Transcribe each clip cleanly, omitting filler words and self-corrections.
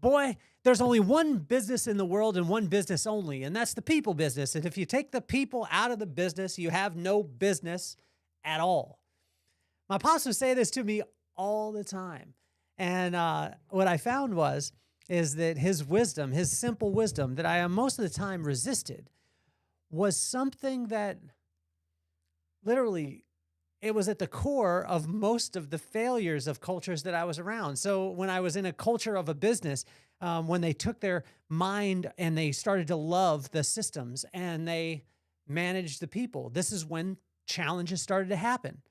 boy, there's only one business in the world and one business only, and that's the people business. And if you take the people out of the business, you have no business at all. My pops would say this to me all the time. And what I found is that his wisdom, his simple wisdom that I most of the time resisted, was something that literally, it was at the core of most of the failures of cultures that I was around. So when I was in a culture of a business, when they took their mind and they started to love the systems and they managed the people, this is when challenges started to happen.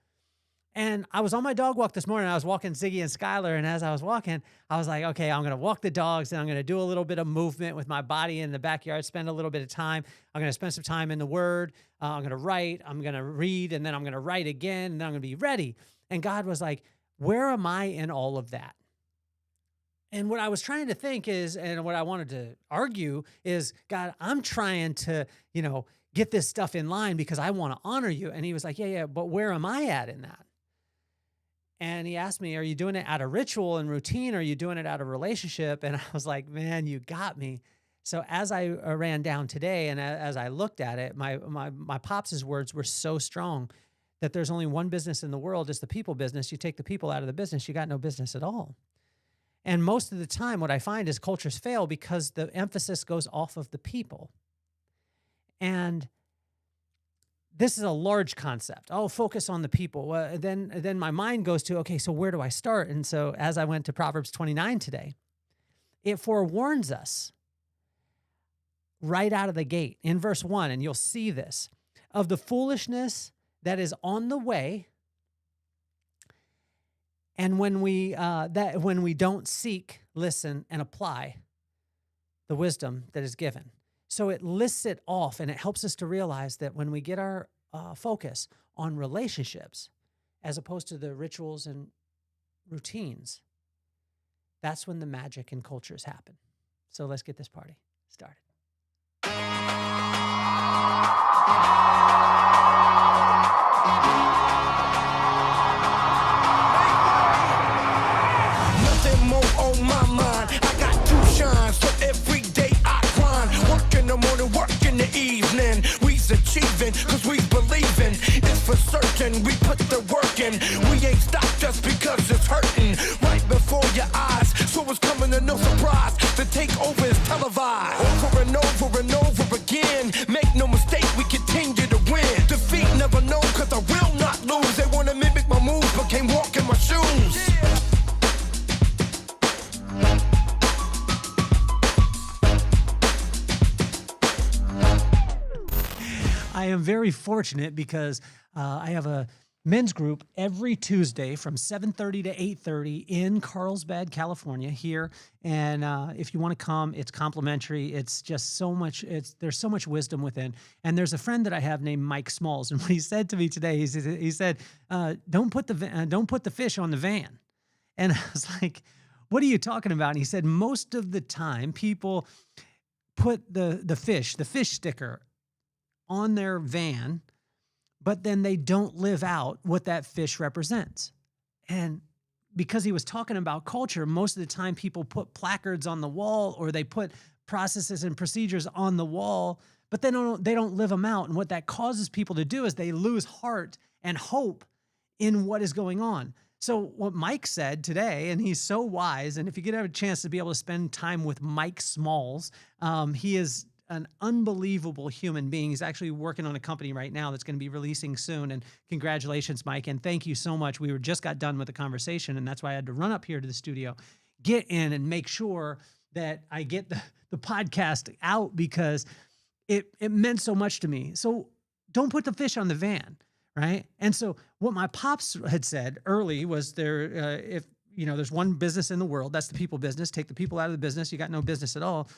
And I was on my dog walk this morning. I was walking Ziggy and Skylar, and as I was walking, I was like, okay, I'm going to walk the dogs, and I'm going to do a little bit of movement with my body in the backyard, spend a little bit of time. I'm going to spend some time in the Word. I'm going to write. I'm going to read, and then I'm going to write again, and then I'm going to be ready. And God was like, where am I in all of that? And what I was trying to think is, and what I wanted to argue is, God, I'm trying to, get this stuff in line because I want to honor you. And he was like, yeah, but where am I at in that? And he asked me, are you doing it out of ritual and routine? Or are you doing it out of relationship? And I was like, man, you got me. So as I ran down today and as I looked at it, my pops' words were so strong that there's only one business in the world. It's the people business. You take the people out of the business, you got no business at all. And most of the time what I find is cultures fail because the emphasis goes off of the people. And this is a large concept. Oh, focus on the people. Then my mind goes to, okay, so where do I start? And so as I went to Proverbs 29 today, it forewarns us right out of the gate in verse 1, and you'll see this, of the foolishness that is on the way, and when we don't seek, listen, and apply the wisdom that is given. So it lists it off, and it helps us to realize that when we get our focus on relationships as opposed to the rituals and routines, that's when the magic in cultures happen. So let's get this party started. Nothing more on my mind. I got to shine, so every day I grind. Work in the morning, work in the evening. We's achieving, cause we believing. It's for certain, we put the work in. We ain't stopped just because it's hurting. Right before your eyes, so it's coming to no surprise. The takeover is televised. Over and over and over again. Make no mistake, we continue to win. Defeat never known, cause I will not lose. They wanna mimic my moves, but can't walk in my shoes. I am very fortunate because I have a men's group every Tuesday from 7:30 to 8:30 in Carlsbad, California here. And if you want to come, it's complimentary. It's just so much, there's so much wisdom within. And there's a friend that I have named Mike Smalls. And what he said to me today, he said, don't put the fish on the van. And I was like, what are you talking about? And he said, most of the time people put the fish sticker on their van, but then they don't live out what that fish represents. And because he was talking about culture, most of the time people put placards on the wall or they put processes and procedures on the wall, but they don't live them out. And what that causes people to do is they lose heart and hope in what is going on. So what Mike said today, and he's so wise, and if you could have a chance to be able to spend time with Mike Smalls, he is an unbelievable human being. He's actually working on a company right now that's going to be releasing soon. And congratulations, Mike. And thank you so much. We just got done with the conversation, and that's why I had to run up here to the studio, get in and make sure that I get the podcast out because it meant so much to me. So don't put the fish on the van, right? And so what my pops had said early was if there's one business in the world, that's the people business. Take the people out of the business, you got no business at all.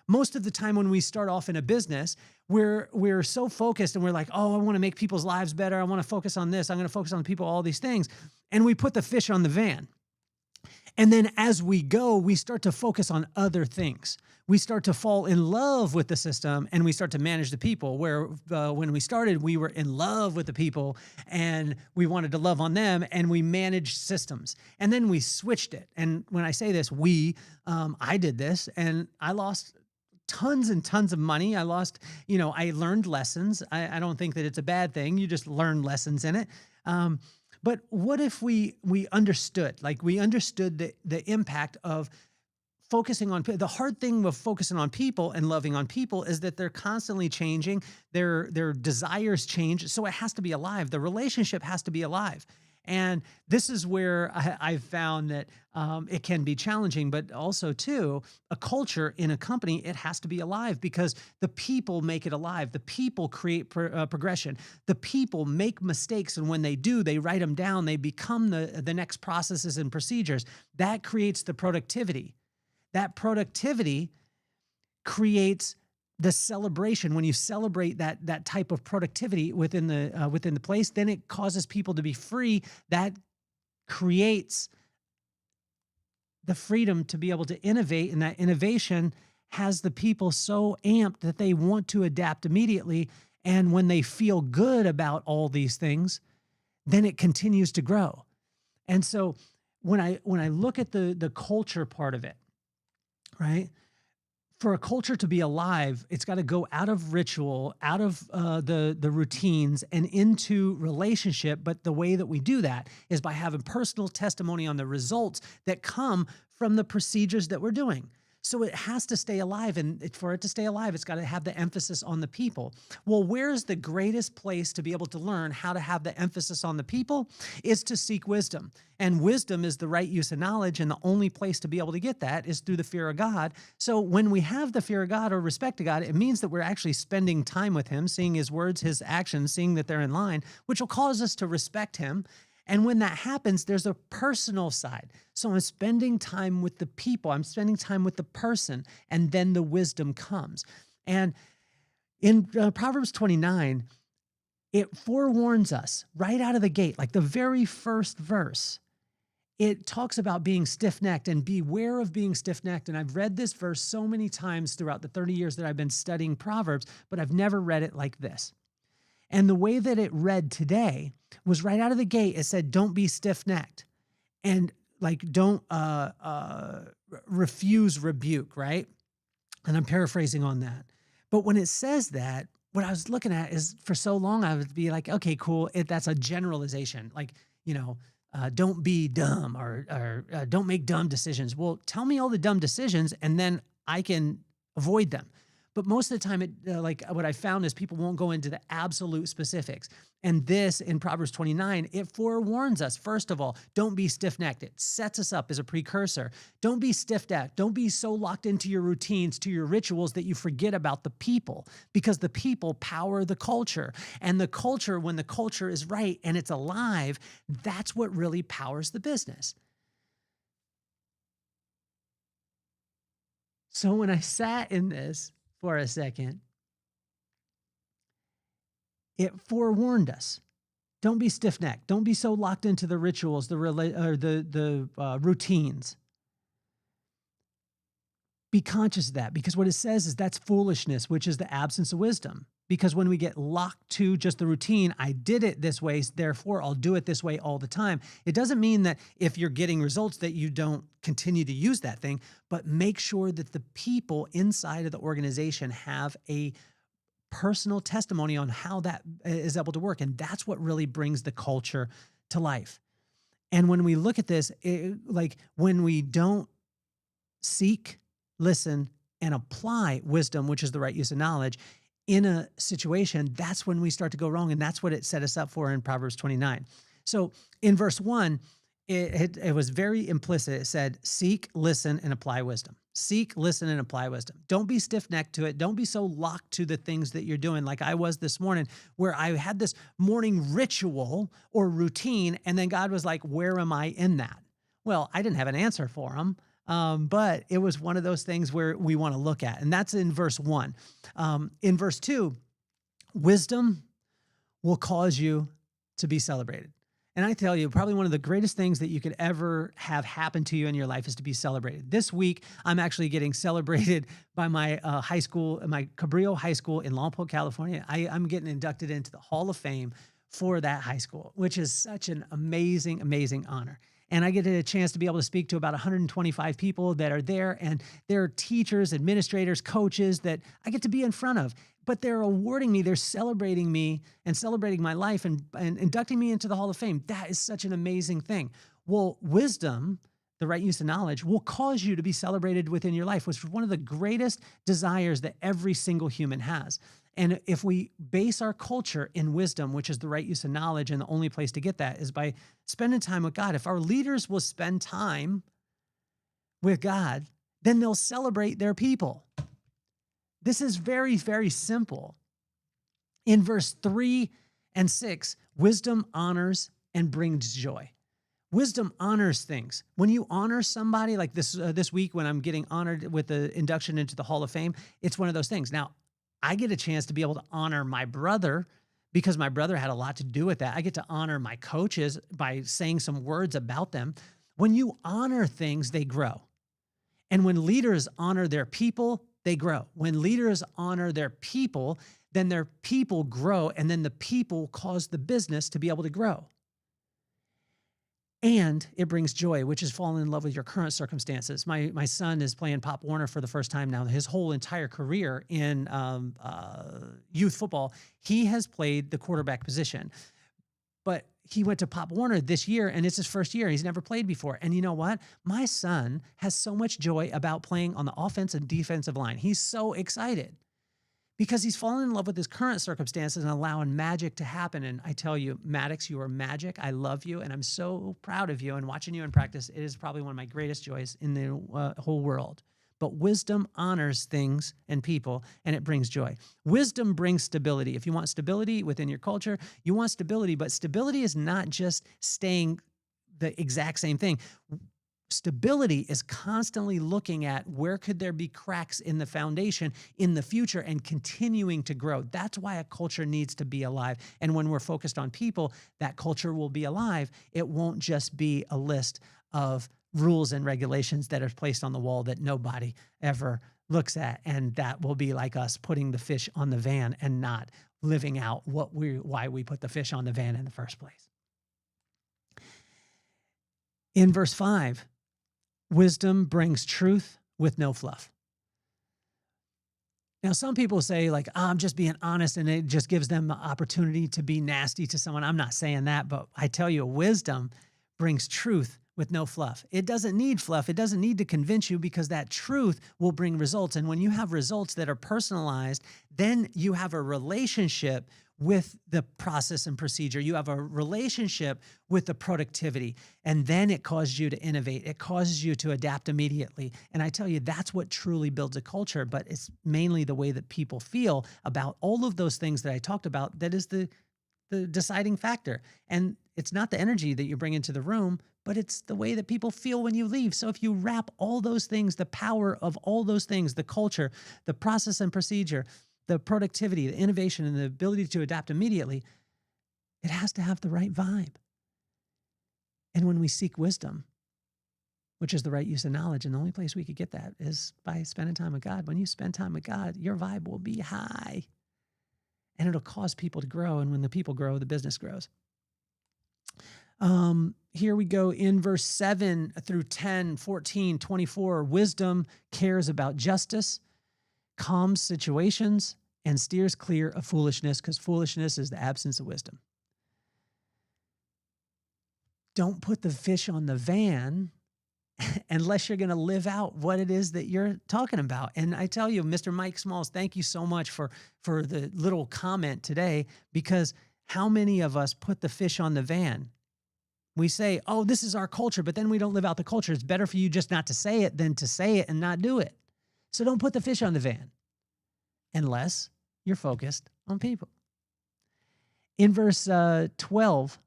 Most of the time when we start off in a business, we're so focused and we're like, oh, I want to make people's lives better. I want to focus on this. I'm going to focus on people, all these things. And we put the fish on the van. And then as we go, we start to focus on other things. We start to fall in love with the system and we start to manage the people, where when we started, we were in love with the people and we wanted to love on them and we managed systems. And then we switched it. And when I say this, I did this and I lost tons and tons of money. I lost, I learned lessons. I don't think that it's a bad thing. You just learn lessons in it. But what if we understood the impact of focusing on the hard thing of focusing on people and loving on people is that they're constantly changing. Their desires change. So it has to be alive. The relationship has to be alive. And this is where I've found that it can be challenging, but also too, a culture in a company, it has to be alive because the people make it alive. The people create progression. The people make mistakes, and when they do, they write them down. They become the next processes and procedures. That creates the productivity. That productivity creates the celebration. When you celebrate that type of productivity within the place, then it causes people to be free. That creates the freedom to be able to innovate, and that innovation has the people so amped that they want to adapt immediately. And when they feel good about all these things, then it continues to grow. And so when I look at the culture part of it, right? For a culture to be alive, it's got to go out of ritual, out of the routines, and into relationship. But the way that we do that is by having personal testimony on the results that come from the procedures that we're doing. So it has to stay alive, and for it to stay alive, it's got to have the emphasis on the people. Well, where's the greatest place to be able to learn how to have the emphasis on the people? Is to seek wisdom. And wisdom is the right use of knowledge, and the only place to be able to get that is through the fear of God. So when we have the fear of God or respect to God, it means that we're actually spending time with him, seeing his words, his actions, seeing that they're in line, which will cause us to respect him. And when that happens, there's a personal side. So I'm spending time with the people. I'm spending time with the person, and then the wisdom comes. And in Proverbs 29, it forewarns us right out of the gate, like the very first verse. It talks about being stiff-necked and beware of being stiff-necked. And I've read this verse so many times throughout the 30 years that I've been studying Proverbs, but I've never read it like this. And the way that it read today was right out of the gate. It said, don't be stiff-necked and don't refuse rebuke, right? And I'm paraphrasing on that. But when it says that, what I was looking at is for so long, I would be like, okay, cool. That's a generalization. Don't be dumb or don't make dumb decisions. Well, tell me all the dumb decisions and then I can avoid them. But most of the time, what I found is people won't go into the absolute specifics. And this, in Proverbs 29, it forewarns us. First of all, don't be stiff-necked. It sets us up as a precursor. Don't be stiff-necked. Don't be so locked into your routines, to your rituals, that you forget about the people, because the people power the culture. And the culture, when the culture is right and it's alive, that's what really powers the business. So when I sat in this for a second, it forewarned us. Don't be stiff-necked. Don't be so locked into the rituals, the routines. Be conscious of that, because what it says is that's foolishness, which is the absence of wisdom. Because when we get locked to just the routine, I did it this way, therefore I'll do it this way all the time. It doesn't mean that if you're getting results that you don't continue to use that thing, but make sure that the people inside of the organization have a personal testimony on how that is able to work. And that's what really brings the culture to life. And when we look at this, when we don't seek, listen, and apply wisdom, which is the right use of knowledge, in a situation, that's when we start to go wrong. And that's what it set us up for in Proverbs 29. So in verse 1, it was very implicit. It said, seek, listen, and apply wisdom. Seek, listen, and apply wisdom. Don't be stiff-necked to it. Don't be so locked to the things that you're doing like I was this morning, where I had this morning ritual or routine, and then God was like, where am I in that? Well, I didn't have an answer for him. But it was one of those things where we want to look at, and that's in verse 1. In verse 2, wisdom will cause you to be celebrated. And I tell you, probably one of the greatest things that you could ever have happen to you in your life is to be celebrated. This week, I'm actually getting celebrated by my high school, my Cabrillo High School in Lompoc, California. I'm getting inducted into the Hall of Fame for that high school, which is such an amazing, amazing honor. And I get a chance to be able to speak to about 125 people that are there, and they're teachers, administrators, coaches that I get to be in front of. But they're awarding me, they're celebrating me and celebrating my life and inducting me into the Hall of Fame. That is such an amazing thing. Well, wisdom, the right use of knowledge, will cause you to be celebrated within your life, which is one of the greatest desires that every single human has. And if we base our culture in wisdom, which is the right use of knowledge, and the only place to get that is by spending time with God. If our leaders will spend time with God, then they'll celebrate their people. This is very, very simple. In verse 3 and 6, wisdom honors and brings joy. Wisdom honors things. When you honor somebody, like this week when I'm getting honored with the induction into the Hall of Fame, it's one of those things. Now, I get a chance to be able to honor my brother because my brother had a lot to do with that. I get to honor my coaches by saying some words about them. When you honor things, they grow. And when leaders honor their people, they grow. When leaders honor their people, then their people grow, and then the people cause the business to be able to grow. And it brings joy, which is falling in love with your current circumstances. My son is playing Pop Warner for the first time now. His whole entire career in youth football, he has played the quarterback position. But he went to Pop Warner this year, and it's his first year. He's never played before. And you know what? My son has so much joy about playing on the offensive and defensive line. He's so excited because he's fallen in love with his current circumstances and allowing magic to happen. And I tell you, Maddox, you are magic. I love you, and I'm so proud of you. And watching you in practice, it is probably one of my greatest joys in the whole world. But wisdom honors things and people, and it brings joy. Wisdom brings stability. If you want stability within your culture, you want stability, but stability is not just staying the exact same thing. Stability is constantly looking at where could there be cracks in the foundation in the future and continuing to grow. That's why a culture needs to be alive. And when we're focused on people, that culture will be alive. It won't just be a list of rules and regulations that are placed on the wall that nobody ever looks at. And that will be like us putting the fish on the van and not living out why we put the fish on the van in the first place. In verse 5, wisdom brings truth with no fluff. Now, some people say like, I'm just being honest, and it just gives them the opportunity to be nasty to someone. I'm not saying that, but I tell you, wisdom brings truth with no fluff. It doesn't need fluff. It doesn't need to convince you because that truth will bring results. And when you have results that are personalized, then you have a relationship with the process and procedure. You have a relationship with the productivity, and then it causes you to innovate. It causes you to adapt immediately. And I tell you, that's what truly builds a culture, but it's mainly the way that people feel about all of those things that I talked about that is the deciding factor. And it's not the energy that you bring into the room, but it's the way that people feel when you leave. So if you wrap all those things, the power of all those things, the culture, the process and procedure, the productivity, the innovation, and the ability to adapt immediately, it has to have the right vibe. And when we seek wisdom, which is the right use of knowledge, and the only place we could get that is by spending time with God. When you spend time with God, your vibe will be high. And it'll cause people to grow. And when the people grow, the business grows. Here we go in verse 7 through 10, 14, 24. Wisdom cares about justice, calms situations, and steers clear of foolishness, because foolishness is the absence of wisdom. Don't put the fish on the van unless you're going to live out what it is that you're talking about. And I tell you, Mr. Mike Smalls, thank you so much for the little comment today, because how many of us put the fish on the van? We say, oh, this is our culture, but then we don't live out the culture. It's better for you just not to say it than to say it and not do it. So don't put the fish on the van unless you're focused on people. In verse 12,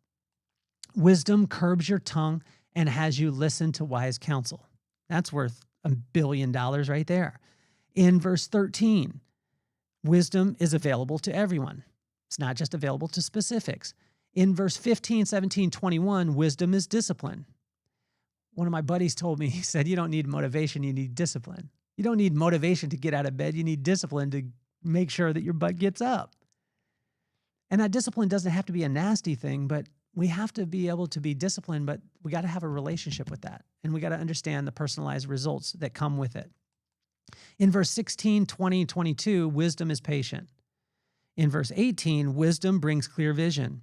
wisdom curbs your tongue and has you listen to wise counsel. That's worth $1 billion right there. In verse 13, wisdom is available to everyone. It's not just available to specifics. In verse 15, 17, 21, wisdom is discipline. One of my buddies told me, he said, you don't need motivation, you need discipline. You don't need motivation to get out of bed. You need discipline to make sure that your butt gets up. And that discipline doesn't have to be a nasty thing, but we have to be able to be disciplined, but we got to have a relationship with that. And we got to understand the personalized results that come with it. In verse 16, 20, 22, wisdom is patient. In verse 18, wisdom brings clear vision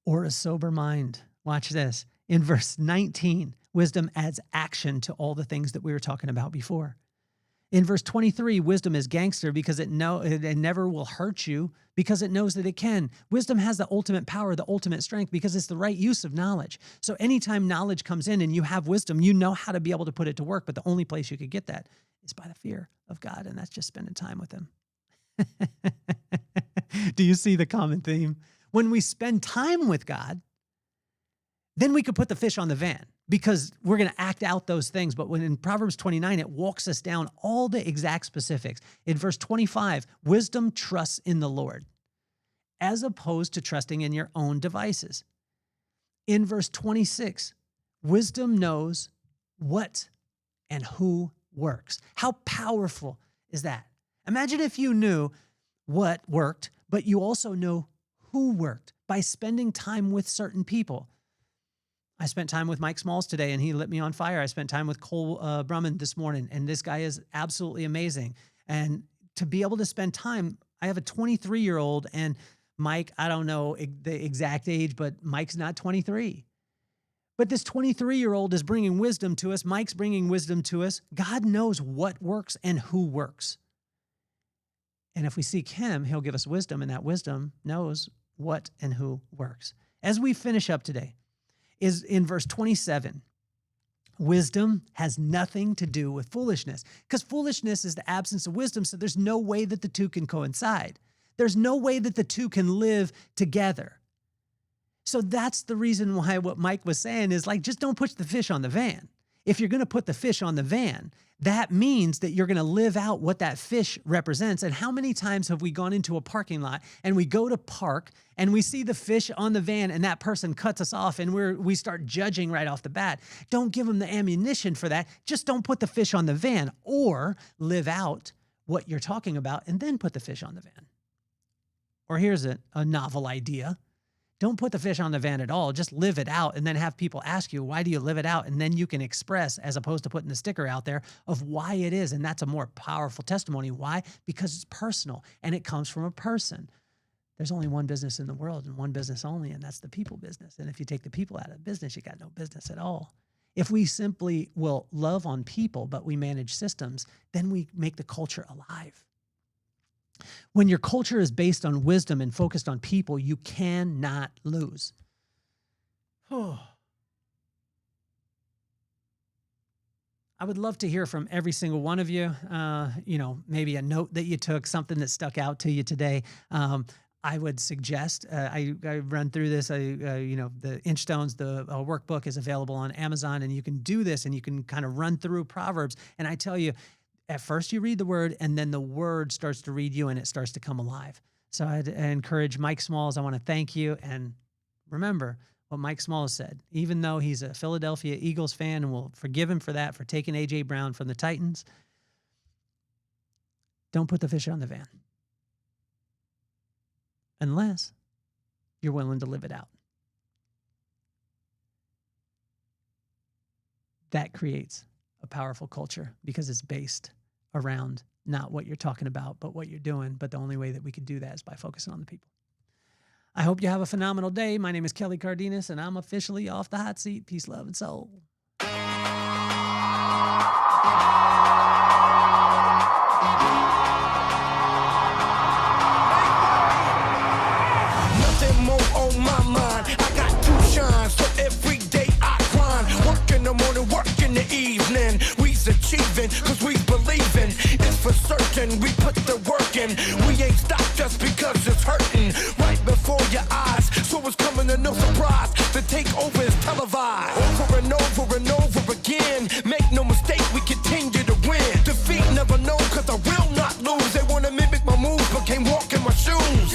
or a sober mind. Watch this. In verse 19, wisdom adds action to all the things that we were talking about before. In verse 23, wisdom is gangster because it never will hurt you because it knows that it can. Wisdom has the ultimate power, the ultimate strength because it's the right use of knowledge. So anytime knowledge comes in and you have wisdom, you know how to be able to put it to work. But the only place you could get that is by the fear of God, and that's just spending time with him. Do you see the common theme? When we spend time with God, then we could put the fish on the van because we're going to act out those things. But when in Proverbs 29, it walks us down all the exact specifics. In verse 25, wisdom trusts in the Lord as opposed to trusting in your own devices. In verse 26, wisdom knows what and who works. How powerful is that? Imagine if you knew what worked, but you also know who worked by spending time with certain people. I spent time with Mike Smalls today, and he lit me on fire. I spent time with Cole Brumman this morning, and this guy is absolutely amazing. And to be able to spend time, I have a 23-year-old, and Mike, I don't know the exact age, but Mike's not 23. But this 23-year-old is bringing wisdom to us. Mike's bringing wisdom to us. God knows what works and who works. And if we seek him, he'll give us wisdom, and that wisdom knows what and who works. As we finish up today, is in verse 27. Wisdom has nothing to do with foolishness because foolishness is the absence of wisdom, so there's no way that the two can coincide. There's no way that the two can live together. So that's the reason why what Mike was saying is like, just don't put the fish on the van. If you're going to put the fish on the van, that means that you're going to live out what that fish represents. And how many times have we gone into a parking lot and we go to park and we see the fish on the van and that person cuts us off and we start judging right off the bat? Don't give them the ammunition for that. Just don't put the fish on the van, or live out what you're talking about and then put the fish on the van. Or here's a novel idea. Don't put the fish on the van at all. Just live it out and then have people ask you, why do you live it out? And then you can express, as opposed to putting the sticker out there, of why it is. And that's a more powerful testimony. Why? Because it's personal and it comes from a person. There's only one business in the world and one business only, and that's the people business. And if you take the people out of business, you got no business at all. If we simply will love on people, but we manage systems, then we make the culture alive. When your culture is based on wisdom and focused on people, you cannot lose. I would love to hear from every single one of you. Maybe a note that you took, something that stuck out to you today. I would suggest, I run through this, the INCHSTONES, the workbook is available on Amazon, and you can do this and you can kind of run through Proverbs. And I tell you, at first you read the word and then the word starts to read you and it starts to come alive. So I'd encourage Mike Smalls. I want to thank you. And remember what Mike Smalls said, even though he's a Philadelphia Eagles fan, and we'll forgive him for that, for taking A.J. Brown from the Titans, don't put the fish on the van unless you're willing to live it out. That creates a powerful culture because it's based around not what you're talking about, but what you're doing. But the only way that we could do that is by focusing on the people. I hope you have a phenomenal day. My name is Kelly Cardenas, and I'm officially off the hot seat. Peace, love, and soul. Nothing more on my mind. I got two shines, so every day I grind. Work in the morning, work in the evening. We's achieving, cause we believing. It's for certain, we put the work in. We ain't stopped just because it's hurting. Right before your eyes, so it's coming to no surprise. The takeover is televised. Over and over and over again. Make no mistake, we continue to win. Defeat never known, cause I will not lose. They wanna mimic my moves, but can't walk in my shoes.